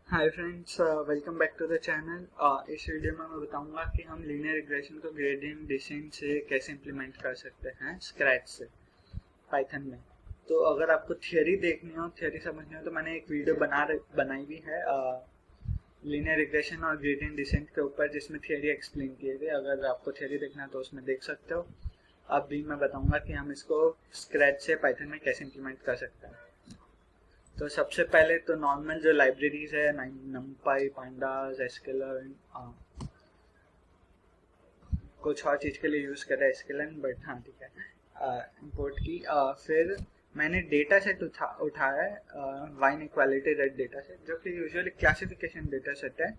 Hi friends, welcome back to the channel. इस video में मैं बताऊंगा कि हम लीनियर रिग्रेशन को ग्रेडियंट डिसेंट से कैसे इम्प्लीमेंट कर सकते हैं स्क्रैच से पाइथन में। तो अगर आपको थियोरी देखनी हो, थियोरी समझनी हो, तो मैंने एक वीडियो बनाई हुई है लीनियर रिग्रेशन और ग्रेडियंट डिसेंट के ऊपर, जिसमें थियोरी एक्सप्लेन किए गए। अगर आपको थियोरी देखना है तो उसमें देख सकते हो। अभी मैं बताऊंगा कि हम इसको स्क्रैच से पाइथन में कैसे इम्प्लीमेंट कर सकते हैं। तो सबसे पहले तो नॉर्मल जो लाइब्रेरीज है, नमपाई, पांडास, एस्केलर्न, कुछ और चीज़ के लिए यूज़ कर रहा है एस्केलर्न, बट हाँ ठीक है, इंपोर्ट की। फिर मैंने डेटा सेट उठाया है, wine equality red data set, जो कि यूजुअली क्लासिफिकेशन डेटा सेट है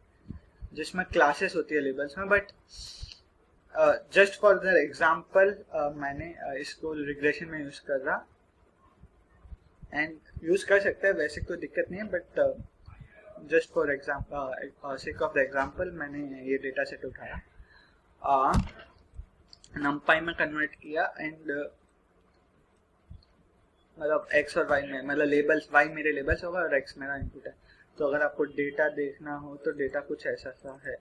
जिसमें क्लासेस होती है लेबल्स में। But just for the example मैंने इसको रिग्रेशन में यूज़ कर रहा, एंड यूज़ कर सकते हैं, वैसे कोई दिक्कत नहीं है, but just for example, sake of the example मैंने ये डेटा सेट उठाया, नमपाई में कन्वर्ट किया, एंड मतलब एक्स और वाई में, मतलब लेबल्स, वाई मेरे लेबल्स होगा और एक्स मेरा इनपुट है। तो अगर आपको डेटा देखना हो तो डेटा कुछ ऐसा सा है।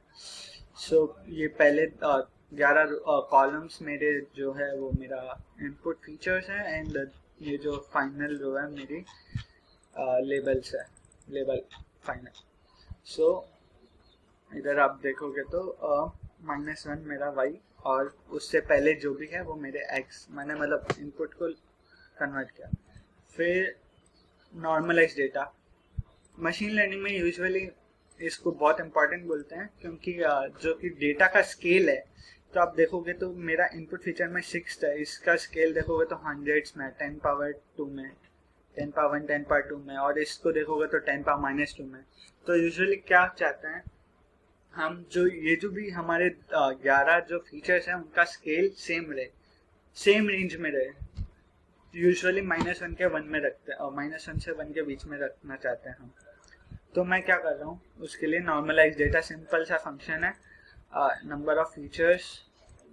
सो ये पहले 11 कॉलम्स मेरे जो है वो मेरा इनपुट फीचर्स है, एंड ये जो फाइनल रो है मेरी लेबल्स है, लेबल फाइनल। सो इधर आप देखोगे तो -1 मेरा y, और उससे पहले जो भी है वो मेरे x, मैंने मतलब इनपुट को कन्वर्ट किया। फिर नॉर्मलाइज डेटा, मशीन लर्निंग में यूजुअली इसको बहुत इंपॉर्टेंट बोलते हैं, क्योंकि जो कि डेटा का स्केल है। तो आप देखोगे तो मेरा इनपुट फीचर में 6 है, इसका स्केल देखोगे तो हंड्रेड्स में, 10 पावर 2 में, 10 पावर 10 पावर 2 में, और इसको देखोगे तो 10 पावर -2 में। तो यूजुअली क्या चाहते हैं हम, जो भी हमारे 11 जो फीचर्स हैं उनका स्केल सेम रहे, सेम रेंज में रहे। यूजुअली -1 के 1 में रखते हैं, और -1 से 1 के बीच में रखना चाहते हैं हम। तो मैं क्या कर रहा हूँ उसके लिए, नॉर्मलाइज डेटा सिंपल सा फंक्शन है, number of features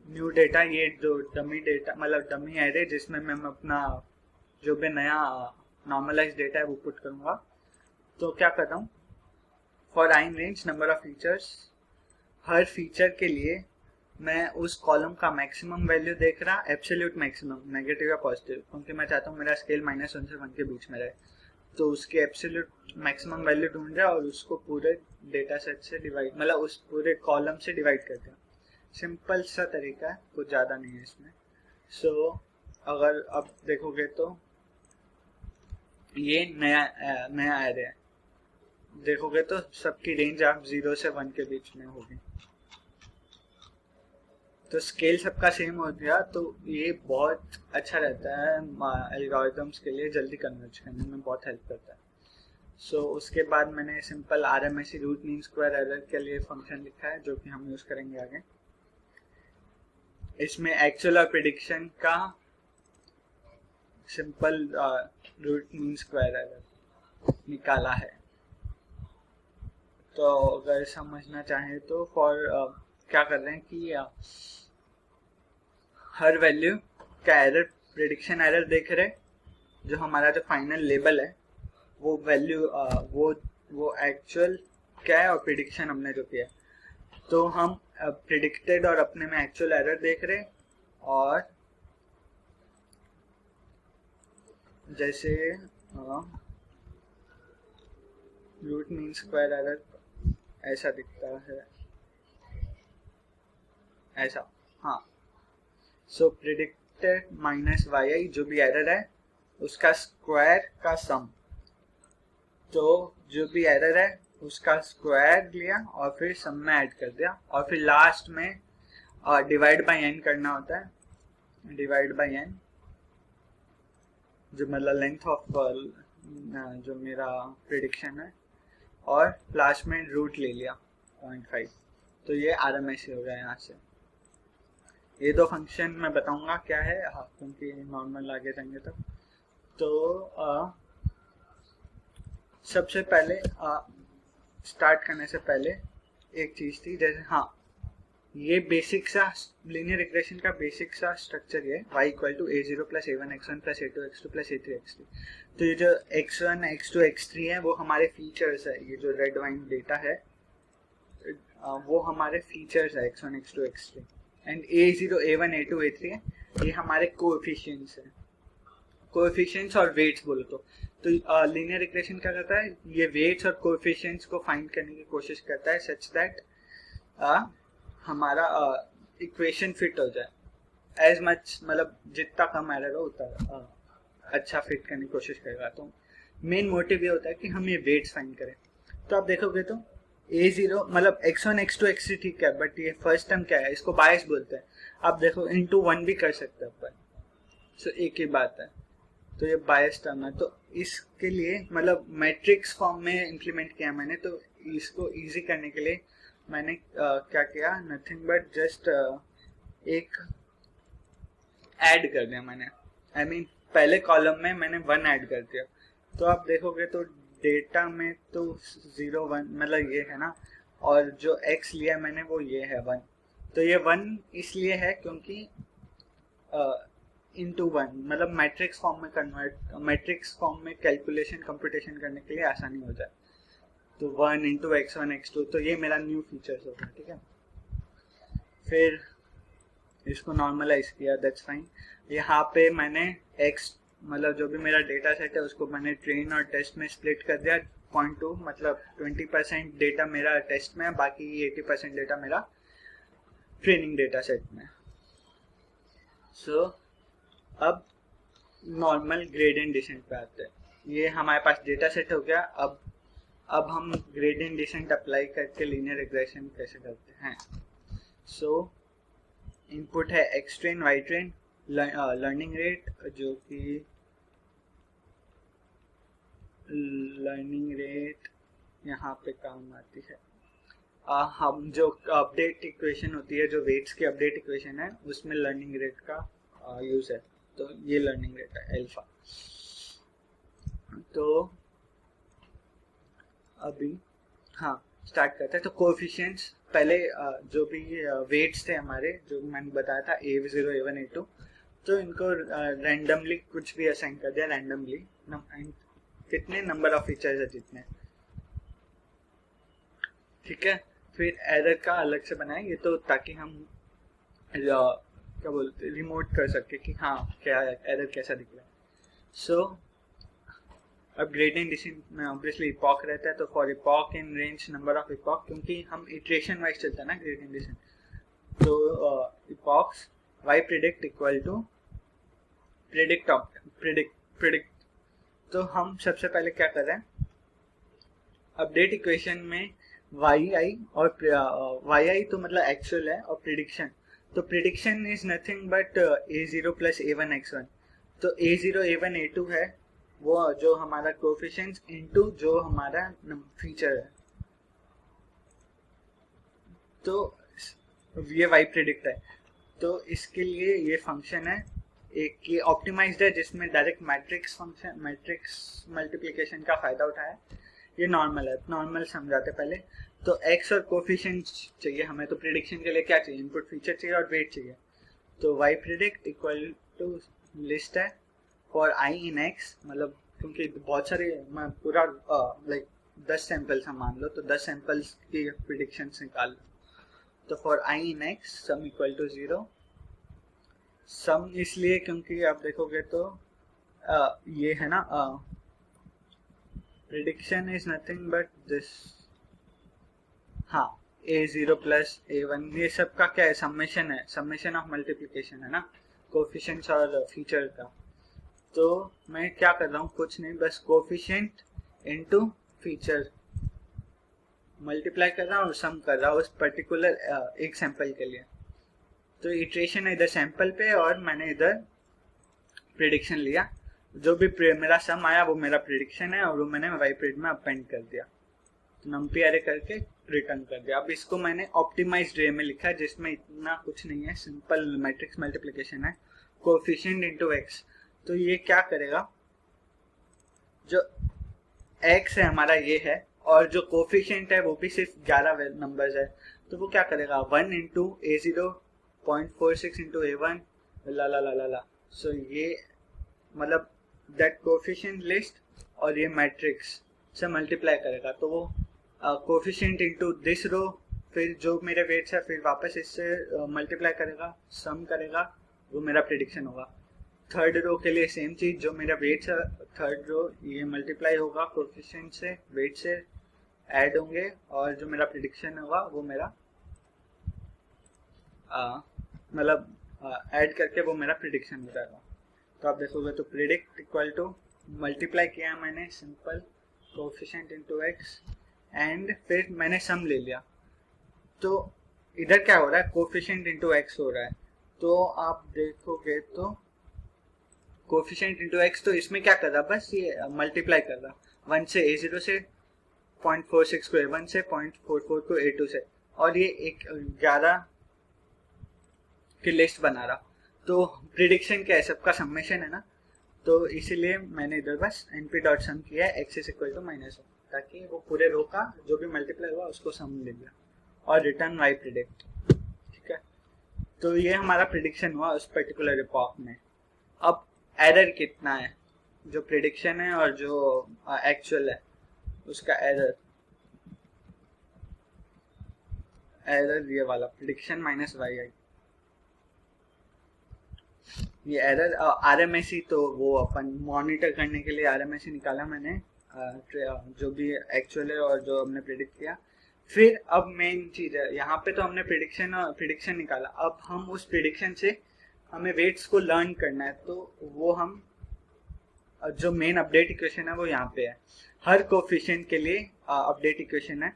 new data, ये जो डमी डेटा मतलब डमी एरे जिसमें मैं अपना जो भी नया नॉर्मलाइज डेटा है वो पुट करूँगा। तो क्या कर रहा हूँ, for I in range number of features, her feature के लिए मैं उस कॉलम का मैक्सिमम वैल्यू देख रहा, एब्सोल्यूट मैक्सिमम, नेगेटिव या पॉजिटिव, क्योंकि मैं चाहता हूँ मेरा स्केल -1 से 1 के बीच में रहे। तो उसकी एब्सोल्यूट मैक्सिमम वैल्यू ढूंढ रहा और उसको पूरे डेटा सेट से डिवाइड, मतलब उस पूरे कॉलम से डिवाइड कर दिया। सिंपल सा तरीका है, कुछ ज़्यादा नहीं है इसमें। सो अगर अब देखोगे तो ये नया एरे है, देखोगे तो सबकी रेंज आप 0 से 1 के बीच में होगी। तो स्केल सबका सेम हो गया, तो ये बहुत अच्छा रहता है एल्गोरिथम्स के लिए, जल्दी कन्वर्ज करने में बहुत हेल्प करता है। सो उसके बाद मैंने simple RMSE root mean square error के लिए फंक्शन लिखा है, जो कि हम यूज करेंगे आगे। इसमें एक्चुअल और प्रिडिक्शन का simple root mean square error निकाला है। तो अगर समझना चाहें तो क्या कर रहे हैं कि हर वैल्यू का एरर, प्रिडिक्शन एरर देख रहे, जो हमारा जो फाइनल लेबल है वो वैल्यू वो एक्चुअल क्या है और प्रिडिक्शन हमने जो किया, तो हम प्रिडिक्टेड और अपने में एक्चुअल एरर देख रहे। और जैसे रूट मीन स्क्वायर एरर ऐसा दिखता है, ऐसा, हाँ। सो प्रिडिक्टेड -yi, जो भी एरर है उसका स्क्वायर का सम, तो जो भी एरर है उसका स्क्वायर लिया और फिर सम में ऐड कर दिया, और फिर लास्ट में डिवाइड बाय n करना होता है, डिवाइड बाय n, जो मतलब लेंथ ऑफ जो मेरा प्रिडिक्शन है, और लास्ट में रूट ले लिया 0.5। तो ये RMSE हो गया यहाँ से। ये दो फंक्शन मैं बताऊंगा क्या है, क्योंकि नॉर्मल आगे जाएंगे तब। तो सबसे पहले स्टार्ट करने से पहले एक चीज़ थी, जैसे ये बेसिक सा लीनियर रिग्रेशन का बेसिक सा स्ट्रक्चर है, y equal to a0 plus a1 x1 plus a2 x2 plus a3 x3। तो ये जो x1 x2 x3 है वो हमारे फीचर्स है, ये जो रेड वाइन डेटा है वो हमारे फीचर्स है x1 x2 x3, and a0 a1 a2 a3 है, ये हमारे कोएफिशिएंट्स है, कोएफिशिएंट्स और वेट्स बोलो तो लीनियर रिग्रेशन क्या करता है, ये वेट्स और कोएफिशिएंट्स को फाइंड करने की कोशिश करता है सच दैट हमारा इक्वेशन फिट हो जाए एज मच, मतलब जितना कम एरर हो उतना अच्छा फिट करने की कोशिश करेगा। तो मेन मोटिव ये होता है कि हम ये वेट्स फाइंड करें। तो आप देखोगे तो a0 मतलब x1 x2 x3 ठीक है, बट ये फर्स्ट टर्म क्या है, इसको बायस बोलते हैं। आप देखो इनटू 1 भी कर सकते हैं अपन, सो एक ही बात है, तो ये बायस टर्म है। तो इसके लिए मतलब मैट्रिक्स फॉर्म में इम्प्लीमेंट किया मैंने, तो इसको इजी करने के लिए मैंने क्या किया, नथिंग बट जस्ट एक ऐड कर दिया मैंने, आई मीन पहले कॉलम में मैंने 1 ऐड कर दिया। तो आप देखोगे तो डेटा में तो 0 1 मतलब ये है ना, और जो x लिया मैंने वो ये है 1। तो ये 1 इसलिए है क्योंकि इनटू 1 मतलब मैट्रिक्स फॉर्म में कन्वर्ट, मैट्रिक्स फॉर्म में कैलकुलेशन कंप्यूटेशन करने के लिए आसानी हो जाए। तो 1 इंटू x1 x2, तो ये मेरा न्यू फीचर्स होगा, ठीक है। फिर इसको नॉर्मलाइज किया, दैट्स फाइन। यहाँ पे मैंने x मतलब जो भी मेरा डेटा सेट है उसको मैंने ट्रेन और टेस्ट में स्प्लिट कर दिया 0.2, मतलब 20% डेटा मेरा टेस्ट में है, बाकी 80% डेटा मेरा ट्रेनिंग डेटा सेट में। सो अब नॉर्मल ग्रेडियंट डिसेंट पे आते हैं। ये हमारे पास डेटा सेट हो गया। अब हम ग्रेडियंट डिसेंट अप्लाई करके लीनियर रिग्रेशन कैसे करते हैं। सो इनपुट है x train y train, learning rate जो कि लर्निंग रेट यहाँ पे काम आती है। हम जो अपडेट इक्वेशन होती है, जो वेट्स की अपडेट इक्वेशन है, उसमें लर्निंग रेट का यूज है, तो ये लर्निंग रेट है अल्फा। तो अभी हाँ स्टार्ट करते हैं। तो कोएफिशिएंट्स पहले जो भी वेट्स थे हमारे, जो मैंने बताया था a0 a1 a2, तो इनको रैंडमली कुछ भी असाइन कर दिया, रैंडमली कितने नंबर ऑफ फीचर्स है जितने, ठीक है। फिर एरर का अलग से बनाए, ये तो ताकि हम क्या बोलते रिमोट कर सके कि हाँ क्या एरर कैसा दिख रहा है। सो अब ग्रेडियंट डिसेंट में ऑब्वियसली इपॉक रहता है, तो for epoch in range number of epoch, क्योंकि हम इटरेशन वाइज चलता है ना ग्रेडियंट डिसेंट, तो epochs y predict equal to predict. तो हम सबसे पहले क्या कर रहे हैं, अपडेट इक्वेशन में yi और yi तो मतलब एक्चुअल है, और प्रिडिक्शन, तो prediction is nothing but a0 plus a1 x1। तो a0 a1 a2 है वो जो हमारा कोएफिशिएंट्स इनटू जो हमारा फीचर है, तो ये y प्रिडिक्ट है। तो इसके लिए ये फंक्शन है एक, ये ऑप्टिमाइज्ड है जिसमें direct matrix function, matrix multiplication का फायदा उठाया। ये नॉर्मल है, नॉर्मल समझाते पहले। तो x और कोएफिशिएंट्स चाहिए हमें, तो प्रिडिक्शन के लिए क्या चाहिए, इनपुट फीचर चाहिए और वेट चाहिए। तो y predict equal to list है फॉर i इन x, मतलब क्योंकि बहुत सारे मैं पूरा लाइक 10 सैंपल्स हम मान लो, तो 10 सैंपल्स की प्रिडिक्शंस निकाल लो। तो for i in x sum equal to 0, sum इसलिए क्योंकि आप देखोगे तो ये है ना prediction is nothing but this, हाँ a0 प्लस a1, ये सब का क्या है, समेशन है, समेशन ऑफ मल्टीप्लिकेशन है ना कोएफिशिएंट्स और फीचर का। तो मैं क्या कर रहा हूँ, कुछ नहीं, बस कोएफिशिएंट इनटू फीचर मल्टीप्लाई कर रहा हूँ और सम कर रहा हूँ उस पर्टिकुलर एक सैंपल के लिए। तो इटरेशन है इधर सैंपल पे और मैंने इधर प्रिडिक्शन लिया, जो भी मेरा सम आया वो मेरा प्रिडिक्शन है और वो मैंने y प्रिड में अपेंड कर दिया, तो नंपी अरे करके रिटर्न कर दिया। अब इसको मैंने ऑप्टिमाइज्ड वे में लिखा है जिसमें इतना कुछ नहीं है, सिंपल मैट्रिक्स मल्टीप्लिकेशन है, कोएफिशिएंट इनटू x। तो ये क्या करेगा, जो x है हमारा ये है, और जो कोएफिशिएंट है वो भी सिर्फ 11 नंबर्स है, तो वो क्या करेगा 1 इंटू A0 0.46 इंटू A1 ला ला ला ला ला। सो ये मतलब दैट कोफिशिएंट लिस्ट और ये मैट्रिक्स से मल्टीप्लाई करेगा, तो वो कोफिशिएंट इंटू दिस रो, फिर जो मेरे वेट्स है फिर वापस इससे मल्टीप्लाई करेगा, सम करेगा, वो मेरा प्रिडिक्शन होगा। थर्ड रो के लिए सेम चीज, जो मेरा वेट्स है थर्ड रो ये मल्टीप्लाई होगा कोफिशिएंट से, वेट से ऐड होंगे, और जो मेरा प्रिडिक्शन होगा वो मेरा मतलब ऐड करके वो मेरा प्रिडिक्शन हो जाएगा। तो आप देखोगे तो प्रिडिक्ट इक्वल टू मल्टीप्लाई किया मैंने simple coefficient into x and फिर मैंने सम ले लिया। तो इधर क्या हो रहा है कोफिशिएंट इनटू एक्स हो रहा है। तो आप देखोगे तो कोफिशिएंट इनटू एक्स, तो इसमें क्या कर रहा बस ये मल्टीप्लाई कर रहा 1 से A0 से 0.46 को A1 से 0.44 को A2 से, और ये एक 11 की लिस्ट बना रहा। तो प्रिडिक्शन क्या है, सबका समेशन है ना, तो इसीलिए मैंने इधर बस np डॉट सम किया है x is equal to minus, ताकि वो पूरे रो का जो भी मल्टीप्लाई हुआ उसको सम ले लिया और रिटर्न y प्रिडिक्ट। ठीक है, तो ये हमारा प्रिडिक्शन हुआ उस पर्टिकुलर एपॉक में। अब एरर कितना है, जो प्रिडिक्शन है और जो एक्चुअल है उसका एरर ये वाला प्रिडिक्शन माइनस वाई आई, ये एरर RMSE, तो वो अपन मॉनिटर करने के लिए RMSE निकाला मैंने, जो भी एक्चुअल है और जो हमने प्रिडिक्ट किया। फिर अब मेन चीज है यहाँ पे, तो हमने प्रिडिक्शन निकाला, अब हम उस प्रिडिक्शन से हमें वेट्स को लर्न करना है, तो वो हम जो मेन अपडेट इक्वेशन है वो यहाँ पे है। हर कोफिशिएंट के लिए अपडेट इक्वेशन है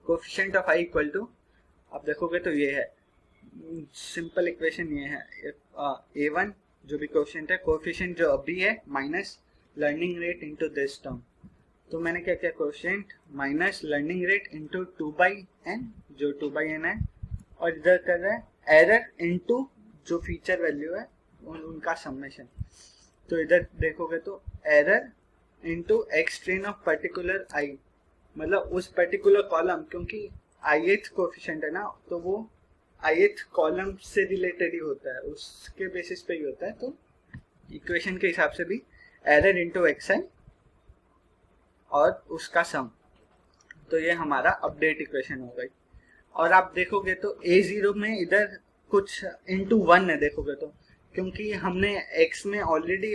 coefficient of i equal to, आप देखोगे तो ये है सिंपल इक्वेशन, ये है A1 जो भी कोफिशिएंट है, कोफिशिएंट जो अभी है minus learning rate into this term. तो मैंने क्या किया coefficient minus learning rate into 2/n, जो 2/n है, और इधर कर रहा है एरर इनटू जो फीचर वैल्यू है उनका समेशन। तो इधर देखोगे तो error into X train of particular I, मतलब उस पर्टिकुलर कॉलम, क्योंकि ith कोफिशिएंट है ना, तो वो ith कॉलम से रिलेटेड ही होता है, उसके बेसिस पे ही होता है। तो इक्वेशन के हिसाब से भी एरर इनटू एक्स आई और उसका सम, तो ये हमारा अपडेट इक्वेशन हो गई। और आप देखोगे तो A0 में इधर कुछ इनटू 1 है, देखोगे तो क्योंकि हमने x में ऑलरेडी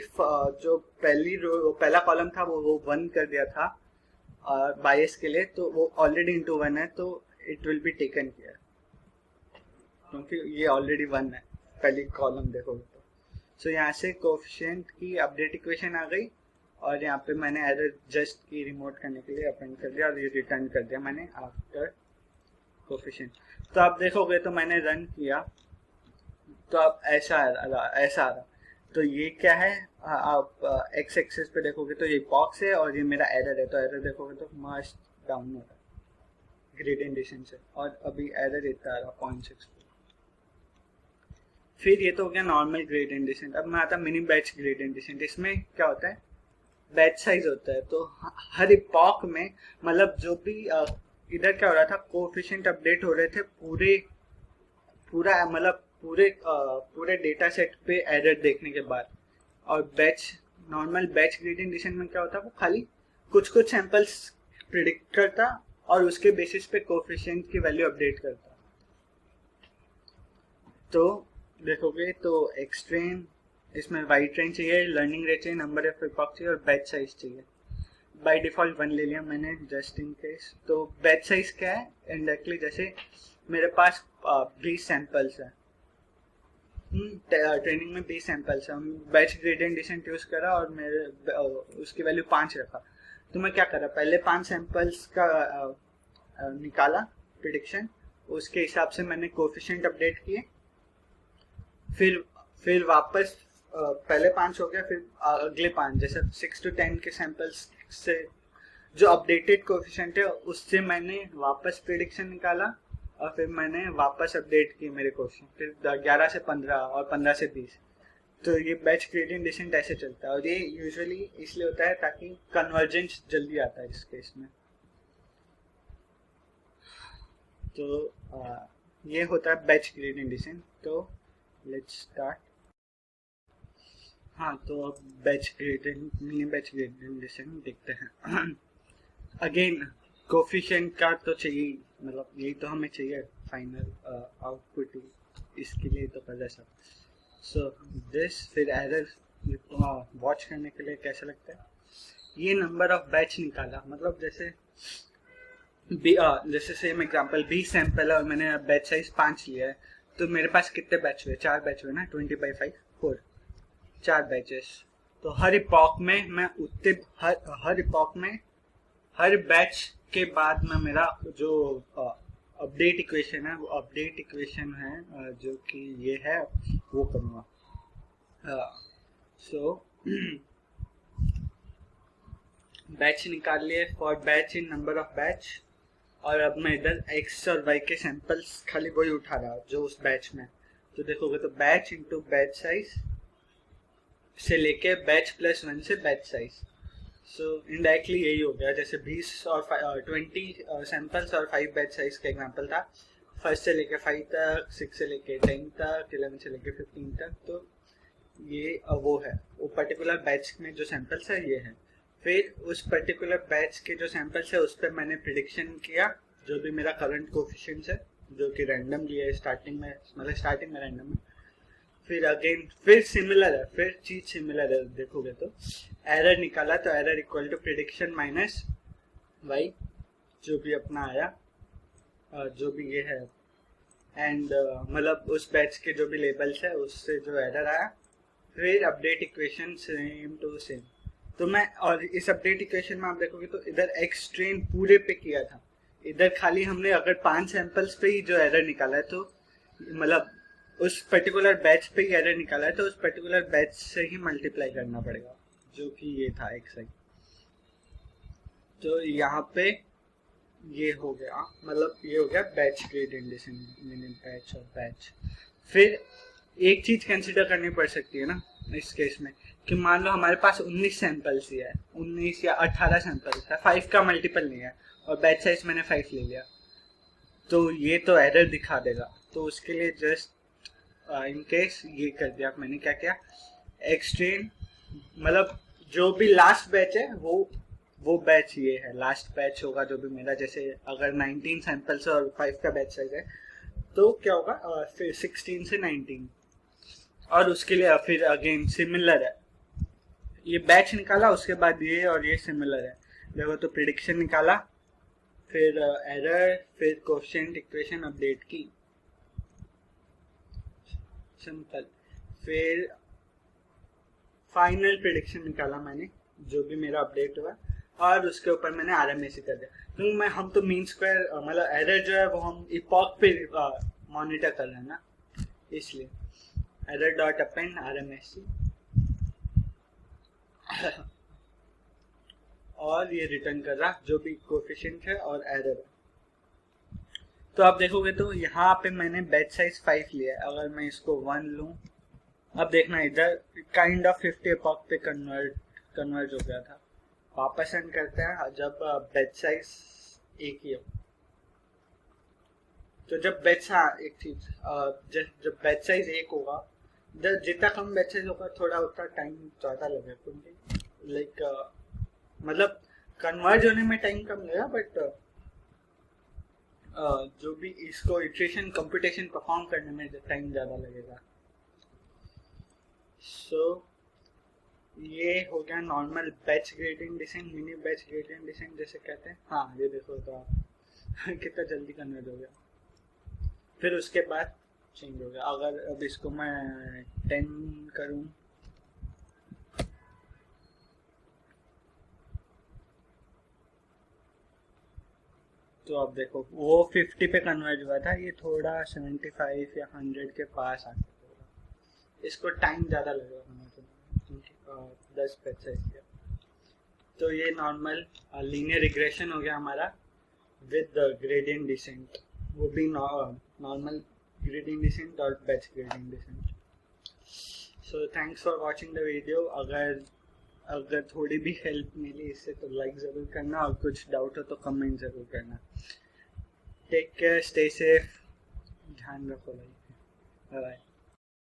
जो पहला कॉलम था वो 1 कर दिया था और बायस के लिए, तो वो ऑलरेडी इनटू 1 है, तो it will be taken care, क्योंकि ये ऑलरेडी 1 है पहली कॉलम देखोगे तो। सो यहाँ से कोफिशिएंट की अपडेट इक्वेशन आ गई, और यहाँ पे मैंने एरर जस्ट की रिमोट करने के लिए अपेंड कर दिया और ये रिटर्न कर दिया मैंने आफ्टर कोफिशिएंट। तो आप देखोगे तो मैंने रन किया तो आप ऐसा आ रहा। तो ये क्या है, आप एक्स एक्सिस पे देखोगे तो ये बॉक्स है और ये मेरा एरर है, तो एरर देखोगे तो मस्ट डाउन हो रहा है ग्रेडियंट डिसेंट से, और अभी एरर इतना आ रहा 0.6। फिर ये तो हो गया नॉर्मल ग्रेडियंट डिसेंट। अब मैं आता मिनी बैच ग्रेडियंट डिसेंट। इसमें क्या होता है, बैच साइज होता है, तो हर इपॉक में मतलब जो भी इधर क्या हो रहा था, कोएफिशिएंट अपडेट हो रहे थे पूरे डेटा सेट पे एरर देखने के बाद। और नॉर्मल बैच ग्रेडियंट डिसेंट में क्या होता है, वो खाली कुछ सैंपल्स प्रिडिक्ट करता और उसके बेसिस पे कोएफिशिएंट की वैल्यू अपडेट करता। तो देखोगे तो एक्स ट्रेन, इसमें वाई ट्रेन चाहिए, लर्निंग रेट चाहिए, नंबर ऑफ इपॉक चाहिए और बैच साइज चाहिए। बाय डिफॉल्ट 1 ले लिया मैंने जस्ट इन केस। तो बैच साइज क्या है, इंडायरेक्टली जैसे मेरे पास 20 सैंपल्स है, ट्रेनिंग में 20 सैंपल्स है, बैच ग्रेडियंट डिसेंट यूज करा और मेरे उसकी वैल्यू 5 रखा। तो मैं क्या करा, पहले 5 सैंपल्स का निकाला प्रिडिक्शन, उसके हिसाब से मैंने कोएफिशिएंट अपडेट किए, फिर वापस पहले 5 हो गया, फिर अगले 5 जैसे 6 to 10 के सैंपल्स से जो अपडेटेड कोएफिशिएंट है उससे मैंने वापस प्रिडिक्शन निकाला और फिर मैंने वापस अपडेट की मेरे क्वेश्चन, फिर 11 से 15 और 15 से 20। तो ये बैच ग्रेडियंट डिसेंट ऐसे चलता है, और ये यूजुअली इसलिए होता है ताकि कन्वर्जेंस जल्दी आता है इस केस में। तो ये होता है बैच ग्रेडियंट डिसेंट। तो लेट्स स्टार्ट। हाँ, तो अब batch gradient, mini batch gradient descent देखते हैं। अगेन कोफिशिएंट का तो चाहिए, मतलब यही तो हमें चाहिए फाइनल आउटपुट, इसके लिए तो कर सब। सो दिस फिर एरर वॉच करने के लिए कैसा लगता है, ये नंबर ऑफ बैच निकाला, मतलब जैसे सेम एग्जांपल 20 सैंपल है और मैंने बैच साइज 5 लिया है, तो मेरे पास कितने बैच हुए, 4 बैच हुए ना, 20/5 4, 4 बैचेस। तो हर इपॉक में मैं उतने हर इपॉक में हर बैच के बाद में मेरा जो अपडेट इक्वेशन है, वो अपडेट इक्वेशन है जो कि ये है, वो करूँगा। सो बैच निकाल लिए for batch in number of batch, और अब मैं इधर एक्स और वाई के सैंपल्स खाली वही उठा रहा हूँ जो उस बैच में। तो देखोगे तो बैच इंटू बैच साइज से लेके बैच प्लस 1 से बैच साइज। सो इनडायरेक्टली यही हो गया, जैसे 20 और 20 सैंपल्स और 5 बैच साइज का एग्जांपल था, फर्स्ट से लेके 5 तक, 6 से लेके 10 तक, 11 से लेके 15 तक। तो ये वो है, वो पर्टिकुलर बैच में जो सैंपल्स है ये है। फिर उस पर्टिकुलर बैच के जो सैंपल्स है उस पर मैंने प्रिडिक्शन किया, जो भी मेरा करंट कोफिशिएंट्स है, जो कि रैंडम लिया है स्टार्टिंग में, मतलब स्टार्टिंग में रैंडम है। फिर अगेन फिर सिमिलर है, फिर चीज सिमिलर है, देखोगे तो एरर निकाला, तो error equal to prediction minus y, जो भी अपना आया, जो भी ये है, एंड मतलब उस बैच के जो भी लेबल्स है उससे जो एरर आया, फिर update equation same to same. तो मैं, और इस अपडेट इक्वेशन में आप देखोगे तो इधर एक्स ट्रेन पूरे पे किया था, इधर खाली हमने अगर 5 सैंपल्स पे ही जो एरर निकाला है, तो मतलब उस पर्टिकुलर बैच पे ही एरर निकाला है, तो उस पर्टिकुलर बैच से ही मल्टीप्लाई करना पड़ेगा, जो कि ये था एक्स आई। तो यहाँ पे ये हो गया, मतलब ये हो गया batch gradient descent, mini batch और बैच। फिर एक चीज कंसिडर करनी पड़ सकती है ना इस केस में, कि मान लो हमारे पास 19 सैंपल्स ही है, 19 या 18 सैंपल्स है, 5 का मल्टीपल नहीं है, और बैच साइज मैंने 5 ले लिया, तो ये तो एरर दिखा देगा। तो उसके लिए जस्ट इन केस ये कर दिया मैंने, क्या किया, एक्सट्रेन, मतलब जो भी लास्ट बैच है वो बैच ये है, लास्ट बैच होगा जो भी मेरा, जैसे अगर 19 सैंपल्स और 5 का बैच साइज है, तो क्या होगा, फिर 16 से 19, और उसके लिए फिर अगेन सिमिलर है, ये बैच निकाला, उसके बाद ये और ये सिमिलर है, देखो तो प्रिडिक्शन निकाला, फिर एरर, फिर कोफिशिएंट इक्वेशन अपडेट की, सिंपल, फिर फाइनल प्रिडिक्शन निकाला मैंने, जो भी मेरा अपडेट हुआ, और उसके ऊपर मैंने आरएमएससी कर दिया, क्योंकि मैं हम तो मीन स्क्वायर, मतलब एरर जो है वो हम इपॉक पे मॉनिटर कर रहे हैं ना, इसलिए एरर डॉट अपेंड आरएमएससी, और ये रिटर्न कर रहा जो भी कोफिशिएंट है और एरर है। तो आप देखोगे तो यहाँ पे मैंने बैच साइज 5 लिया है, अगर मैं इसको 1 लूँ, अब देखना इधर काइंड ऑफ 50 एपॉक पे कन्वर्ज हो गया था, वापस एंड करते हैं जब बैच साइज एक ही हो। तो जब बैच, हाँ एक चीज, जब बैच साइज एक होगा, जितना कम बैच साइज होगा थोड़ा उतना टाइम ज़्यादा लगेगा, क्योंकि लाइक मतलब कन्वर्ज होने में टाइम कम लगेगा, बट जो भी इसको इटरेशन कंप्यूटेशन परफॉर्म करने में टाइम ज़्यादा लगेगा। सो ये हो गया normal batch gradient descent, mini batch gradient descent जैसे कहते हैं। हाँ ये देखो तो आप कितना जल्दी कन्वर्ट हो गया, फिर उसके बाद चेंज हो गया। अगर अब इसको मैं 10 करूँ, तो अब देखो वो 50 पे कन्वर्ट हुआ था, ये थोड़ा 75 या 100 के पास आ गया, इसको टाइम ज़्यादा लगेगा क्योंकि 10 बैच साइज किया। तो ये नॉर्मल लीनियर रिग्रेशन हो गया हमारा विद ग्रेडियंट डिसेंट, वो भी नॉर्मल ग्रेडियंट डिसेंट और batch gradient descent. So thanks for watching the video. अगर थोड़ी भी हेल्प मिली इससे तो लाइक ज़रूर करना, और कुछ डाउट हो तो कमेंट ज़रूर करना। टेक केयर, स्टे सेफ, ध्यान रखो भाई, बाय बाय।